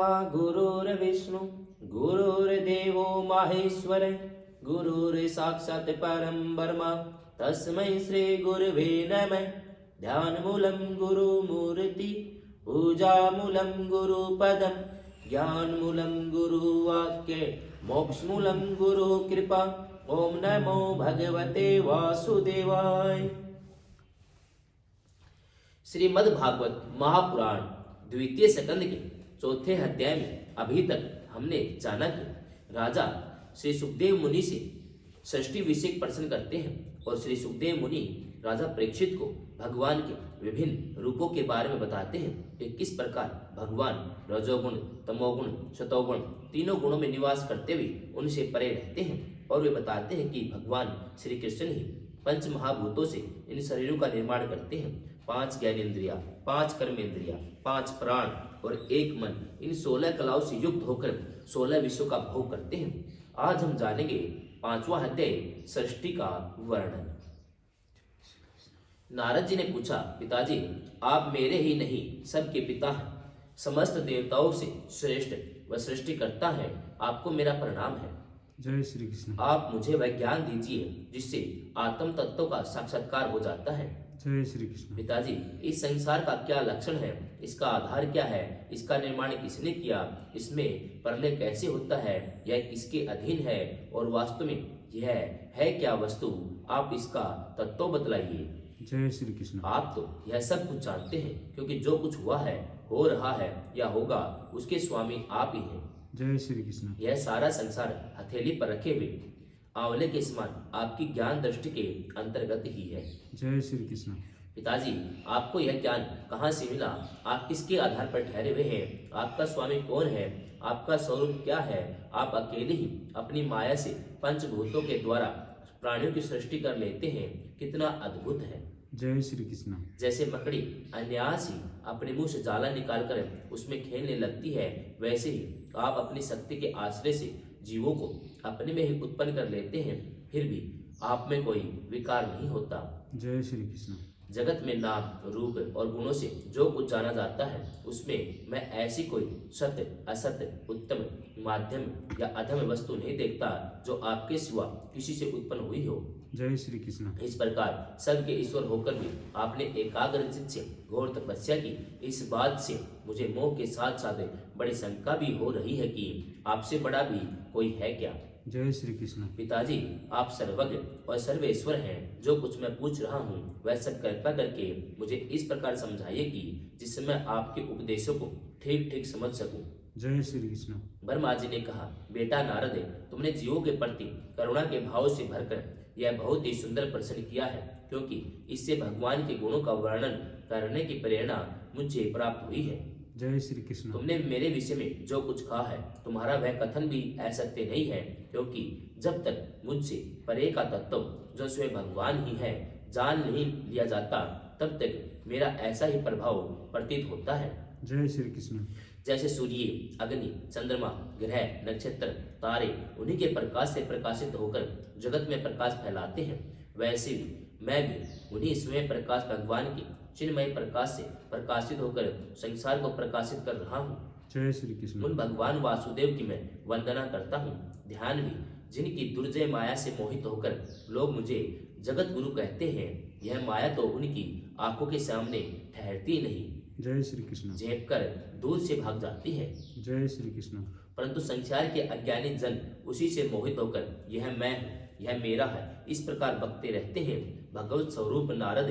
गुरुर्विष्णु गुरुर्देवो माहेश्वर गुरुर्साक्षात् परं ब्रह्म तस्मै श्री गुरवे नमः। ध्यानमूलं गुरुमूर्ति पूजामूलं गुरुपदं ज्ञानमूलं गुरुवाक्ये मोक्षमूलं गुरुकृपा। ओम नमो भगवते वासुदेवाय। श्रीमद् भागवत महापुराण द्वितीय स्कंद के चौथे अध्याय में अभी तक हमने जाना कि राजा श्री सुखदेव मुनि से षष्ठी विषय प्रश्न करते हैं और श्री सुखदेव मुनि राजा परीक्षित को भगवान के विभिन्न रूपों के बारे में बताते हैं कि किस प्रकार भगवान रजोगुण तमोगुण सतोगुण तीनों गुणों में निवास करते हुए उनसे परे रहते हैं। और वे बताते हैं कि भगवान श्री कृष्ण ही पंच महाभूतों से इन शरीरों का निर्माण करते हैं। 5 ज्ञानेन्द्रिया, 5 कर्मेंद्रिया, 5 प्राण और 1 मन, इन 16 कलाओं से युक्त होकर 16 विषयों का भोग करते हैं। आज हम जानेंगे 5वां अध्याय सृष्टि का वर्णन। नारद जी ने पूछा, पिताजी आप मेरे ही नहीं सबके पिता हैं, समस्त देवताओं से श्रेष्ठ व सृष्टि करता है, आपको मेरा प्रणाम है। जय श्री कृष्ण। आप मुझे वह ज्ञान दीजिए जिससे आत्म तत्व का साक्षात्कार हो जाता है। जय श्री कृष्ण। पिताजी इस संसार का क्या लक्षण है, इसका आधार क्या है, इसका निर्माण किसने किया, इसमें प्रलय कैसे होता है, यह किसके अधीन है और वास्तव में यह है क्या वस्तु, आप इसका तत्व बतलाइए। जय श्री कृष्ण। आप तो यह सब कुछ जानते हैं क्योंकि जो कुछ हुआ है, हो रहा है या होगा उसके स्वामी आप ही हैं। जय श्री कृष्ण। यह सारा संसार हथेली पर रखे हुए आंवले के समान आपकी ज्ञान दृष्टि के अंतर्गत ही है। जय श्री कृष्ण। पिताजी आपको यह ज्ञान कहाँ से मिला, आप किसके आधार पर ठहरे हुए हैं, आपका स्वामी कौन है, आपका स्वरूप क्या है, आप अकेले ही अपनी माया से पंचभूतों के द्वारा प्राणियों की सृष्टि कर लेते हैं, कितना अद्भुत है। जय श्री कृष्ण। जैसे मकड़ी अनायास ही अपने मुंह से जाला निकालकर उसमें खेलने लगती है, वैसे ही आप अपनी शक्ति के आश्रय से जीवों को अपने में ही उत्पन्न कर लेते हैं, फिर भी आप में कोई विकार नहीं होता। जय श्री कृष्ण। जगत में नाम रूप और गुणों से जो कुछ जाना जाता है, उसमें मैं ऐसी कोई सत्य असत्य उत्तम माध्यम या अधम वस्तु नहीं देखता जो आपके सिवा किसी से उत्पन्न हुई हो। जय श्री कृष्ण। इस प्रकार सबके ईश्वर होकर भी आपने एकाग्र चित्त से घोर तपस्या की, इस बात से मुझे मोह के साथ साथ बड़ी शंका भी हो रही है कि आपसे बड़ा भी कोई है क्या। जय श्री कृष्ण। पिताजी आप सर्वज्ञ और सर्वेश्वर हैं, जो कुछ मैं पूछ रहा हूँ वह सब कृपा करके मुझे इस प्रकार समझाइए कि जिससे मैं आपके उपदेशों को ठीक ठीक समझ सकूं। जय श्री कृष्ण। ब्रह्मा जी ने कहा, बेटा नारद तुमने जीवों के प्रति करुणा के भाव से भरकर यह बहुत ही सुंदर प्रश्न किया है, क्योंकि इससे भगवान के गुणों का वर्णन करने की प्रेरणा मुझे प्राप्त हुई है। जय श्री कृष्ण। तुमने मेरे विषय में जो कुछ कहा है, तुम्हारा वह कथन भी असत्य नहीं है, क्योंकि जब तक मुझसे परे का तत्व जो स्वयं भगवान ही है जान नहीं लिया जाता, तब तक मेरा ऐसा ही प्रभाव प्रतीत होता है। जय श्री कृष्ण। जैसे सूर्य, अग्नि, चंद्रमा, ग्रह, नक्षत्र, तारे उन्हीं के प्रकाश से प्रकाशित होकर जगत में प्रकाश फैलाते हैं, वैसे ही मैं भी उन्हीं स्वयं प्रकाश भगवान के चिन्मय प्रकाश से प्रकाशित होकर संसार को प्रकाशित कर रहा हूँ। जय श्री कृष्ण। उन भगवान वासुदेव की मैं वंदना करता हूँ। ध्यान भी जिनकी दुर्जय माया से मोहित होकर लोग मुझे जगत गुरु कहते हैं, यह माया तो उनकी आंखों के सामने ठहरती नहीं, जय श्री कृष्ण, झेप कर दूर से भाग जाती है। जय श्री कृष्ण। परंतु संसार के अज्ञानी जन उसी से मोहित होकर यह मैं हूँ, यह मेरा है, इस प्रकार बकते रहते हैं। भगवत स्वरूप नारद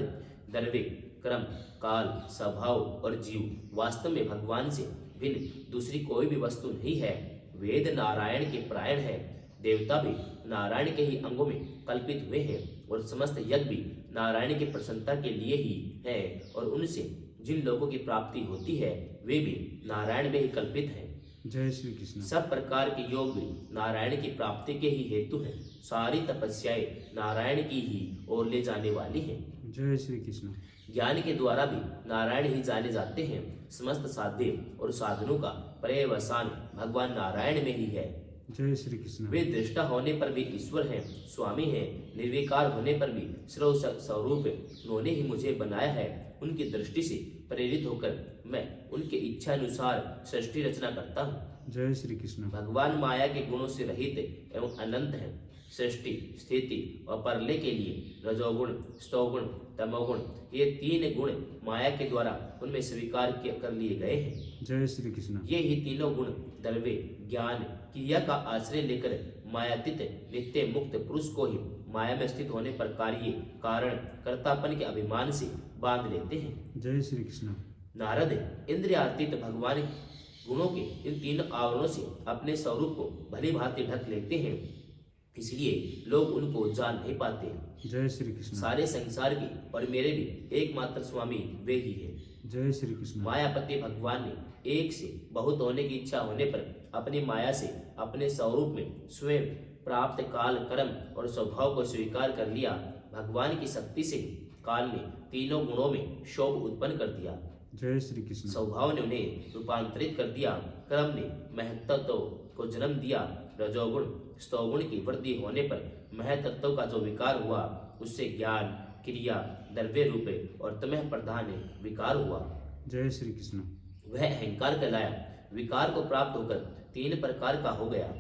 द्रव्य, क्रम, काल, स्वभाव और जीव वास्तव में भगवान से भिन्न दूसरी कोई भी वस्तु नहीं है। वेद नारायण के प्रायण है, देवता भी नारायण के ही अंगों में कल्पित हुए हैं और समस्त यज्ञ भी नारायण की प्रसन्नता के लिए ही है, और उनसे जिन लोगों की प्राप्ति होती है वे भी नारायण में ही कल्पित है। जय श्री कृष्ण। सब प्रकार के योग भी नारायण की प्राप्ति के ही हेतु हैं। सारी तपस्याएं नारायण की ही ओर ले जाने वाली हैं। जय श्री कृष्ण। ज्ञान के द्वारा भी नारायण ही जाने जाते हैं। समस्त साध्य और साधनों का पर्यवसान भगवान नारायण में ही है। जय श्री कृष्ण। वे दृष्टा होने पर भी ईश्वर हैं, स्वामी हैं, निर्विकार होने पर भी सर्व स्वरूप उन्होंने ही मुझे बनाया है। उनकी दृष्टि से प्रेरित होकर मैं उनके इच्छा अनुसार सृष्टि रचना करता हूँ। जय श्री कृष्ण। भगवान माया के गुणों से रहित एवं अनंत है। सृष्टि, स्थिति और प्रलय के लिए रजोगुण, सतोगुण, तमोगुण ये 3 गुण माया के द्वारा उनमें स्वीकार कर लिए गए हैं। जय श्री कृष्ण। ये ही तीनों गुण द्रव्य, ज्ञान, क्रिया का आश्रय लेकर मायातीत नित्य मुक्त पुरुष को ही माया में स्थित होने पर कार्य, कारण, कर्तापन के अभिमान से बांध लेते हैं। जय श्री कृष्ण। नारद इंद्रियातीत भगवान गुणों के इन 3 आवरणों से अपने स्वरूप को भली भांति ढक लेते हैं, इसलिए लोग उनको जान नहीं पाते। जय श्री कृष्ण। सारे संसार के और मेरे भी एकमात्र स्वामी वे ही है। जय श्री कृष्ण। मायापति भगवान ने एक से बहुत होने की इच्छा होने पर अपनी माया से अपने स्वरूप में स्वयं प्राप्त काल, कर्म और स्वभाव को स्वीकार कर लिया। भगवान की शक्ति से काल ने तीनों गुणों में शोभ उत्पन्न कर दिया। जय श्री कृष्ण। स्वभाव ने उन्हें रूपांतरित कर दिया। कर्म ने महत्त्व को जन्म दिया। रजोगुण, सतोगुण की वृद्धि होने पर महत्त्व का जो विकार हुआ उससे ज्ञान, क्रिया, द्रव्य रूप और तमह प्रधान विकार हुआ। जय श्री कृष्ण। वह अहंकार कहलाया। विकार को प्राप्त होकर 3 प्रकार का हो गया।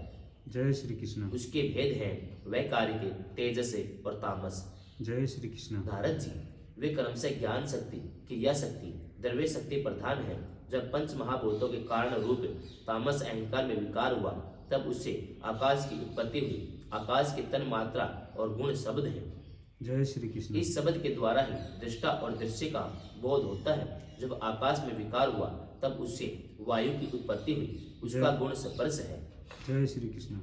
जय श्री कृष्ण। उसके भेद हैं वैकारिक, तेजस और तामस। जय श्री कृष्ण। नारद जी, वे कर्म से ज्ञान शक्ति, क्रिया शक्ति, द्रव्य शक्ति प्रधान है। जब 5 महाभूतों के कारण रूप तामस अहंकार में विकार हुआ तब उससे आकाश की उत्पत्ति हुई। आकाश की तन मात्रा और गुण शब्द है। जय श्री कृष्ण। इस शब्द के द्वारा ही दृष्टा और दृश्य का बोध होता है। जब आकाश में विकार हुआ तब उससे वायु की उत्पत्ति हुई। उसका गुण स्पर्श है। जय श्री कृष्ण।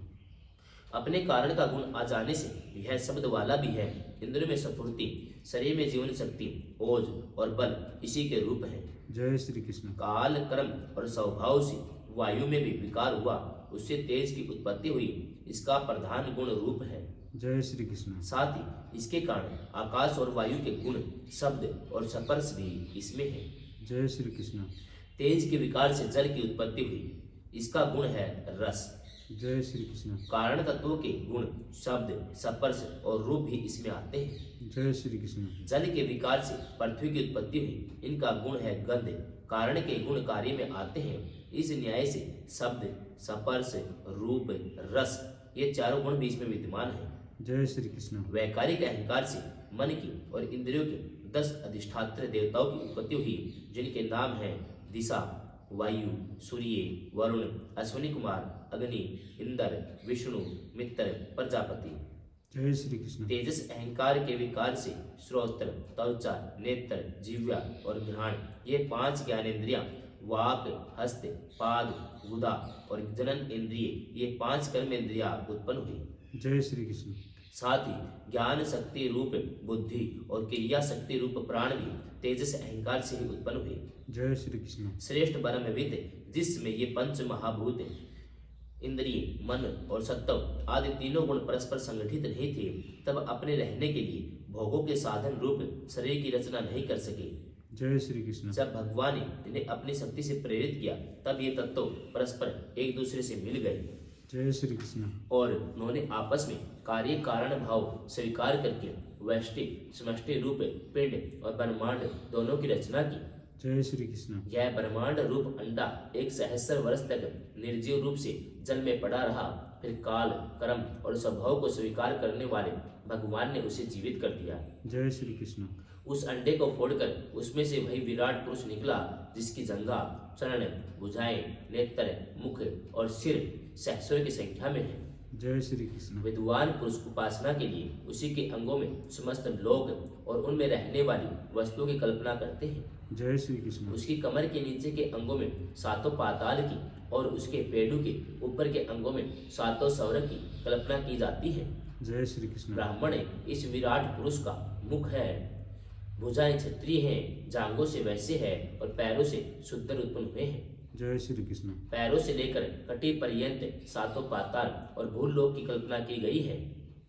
अपने कारण का गुण आ जाने से यह शब्द वाला भी है। इंद्र में स्फूर्ति, शरीर में जीवन शक्ति, ओज और बल इसी के रूप है। जय श्री कृष्ण। काल, कर्म और स्वभाव से वायु में भी विकार हुआ, उससे तेज की उत्पत्ति हुई। इसका प्रधान गुण रूप है। जय श्री कृष्ण। साथ ही इसके कारण आकाश और वायु के गुण, शब्द और स्पर्श भी इसमें है। जय श्री कृष्ण। तेज के विकार से जल की उत्पत्ति हुई। इसका गुण है रस। जय श्री कृष्ण। कारण तत्वों के गुण, शब्द, स्पर्श और रूप भी इसमें आते हैं। जय श्री कृष्ण। जल के विकार से पृथ्वी की उत्पत्ति हुई। इनका गुण है गंध। कारण के गुण कार्य में आते हैं। इस न्याय से शब्द, स्पर्श, रूप, रस ये चारों गुण भी इसमें विद्यमान है। जय श्री कृष्ण। वैकारिक अहंकार से मन की और इंद्रियों के 10 अधिष्ठात्र देवताओं की उत्पत्ति हुई, जिनके नाम हैं दिशा, वायु, सूर्य, वरुण, अश्विनी कुमार, अग्नि, इंद्र, विष्णु, मित्र, प्रजापति। जय श्री कृष्ण। तेजस अहंकार के विकार से श्रोत्र, त्वचा, नेत्र, जिह्वा और घ्राण ये 5 ज्ञानेंद्रियां, वाक, हस्त, पाद, गुदा और जनन इंद्रिय ये 5 कर्मेंद्रियां उत्पन्न हुई। जय श्री कृष्ण। साथ ही ज्ञान शक्ति रूप बुद्धि और क्रिया शक्ति रूप प्राण भी तेजस अहंकार से ही उत्पन्न हुए। जय श्री कृष्ण। श्रेष्ठ ब्रह्मविद जिसमें ये 5 महाभूत इंद्रिय, मन और सत्व आदि तीनों गुण परस्पर संगठित नहीं थे, तब अपने रहने के लिए भोगों के साधन रूप शरीर की रचना नहीं कर सके। जय श्री कृष्ण। जब भगवान ने इन्हें अपनी शक्ति से प्रेरित किया तब ये तत्व परस्पर एक दूसरे से मिल गए जय श्री कृष्ण। और उन्होंने आपस में कार्य कारण भाव स्वीकार करके वैष्टि समष्टि रूप पिंड और ब्रह्मांड दोनों की रचना की। जय श्री कृष्ण। यह ब्रह्मांड रूप अंडा 1 सहस्र वर्ष तक निर्जीव रूप से जल में पड़ा रहा। फिर काल, कर्म और स्वभाव को स्वीकार करने वाले भगवान ने उसे जीवित कर दिया। जय श्री कृष्ण। उस अंडे को फोड़कर उसमें से वही विराट पुरुष निकला, जिसकी जंघा, चरण, भुजाएं, नेत्र, मुख और सिर सहस्रों की संख्या में है। जय श्री कृष्ण। विद्वान पुरुष उपासना के लिए उसी के अंगों में समस्त लोक और उनमें रहने वाली वस्तुओं की कल्पना करते हैं। जय श्री कृष्ण। उसकी कमर के नीचे के अंगों में 7 पाताल की और उसके पेड़ों के ऊपर के अंगों में 7 स्वर्ग की कल्पना की जाती है। जय श्री कृष्ण। ब्राह्मण इस विराट पुरुष का मुख है, भुजाएं क्षत्रिय हैं, जांघों से वैश्य है और पैरों से शूद्र उत्पन्न हुए हैं। जय श्री कृष्ण। पैरों से लेकर कटी पर्यंत 7 पाताल और भूलोक की कल्पना की गई है।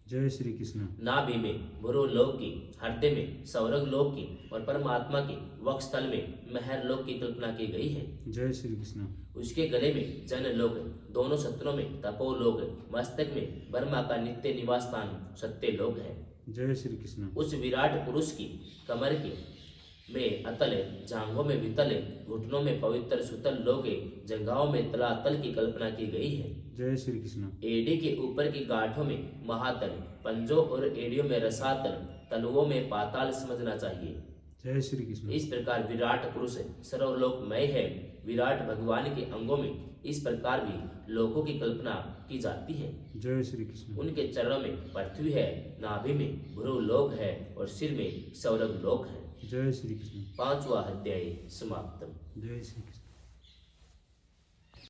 जय श्री कृष्ण। नाभि में भूलोक की, हृदय में स्वर्ग लोक की और परमात्मा के वक्षस्थल में महर लोक की कल्पना की गई है। जय श्री कृष्ण। उसके गले में जन लोक, दोनों सत्रों में तपोलोक, मस्तक में ब्रह्मा का नित्य निवास स्थान सत्य लोक है। जय श्री कृष्ण। उस विराट पुरुष की कमर के में अतल, जांघों में वितल, घुटनों में पवित्र सुतल लोके, जंघाओं में तलातल की कल्पना की गई है। जय श्री कृष्ण। एड़ी के ऊपर की गांठों में महातल, पंजों और एड़ियों में रसातल, तलवों में पाताल समझना चाहिए। जय श्री कृष्ण। इस प्रकार विराट पुरुष सर्वलोकमय है। विराट भगवान के अंगों में इस प्रकार भी लोकों की कल्पना की जाती है। जय श्री कृष्ण। उनके चरणों में पृथ्वी है, नाभि में भ्रू लोक है और सिर में सौरभ लोक है। जय श्री कृष्ण। 5वां अध्याय समाप्त। जय श्री कृष्ण।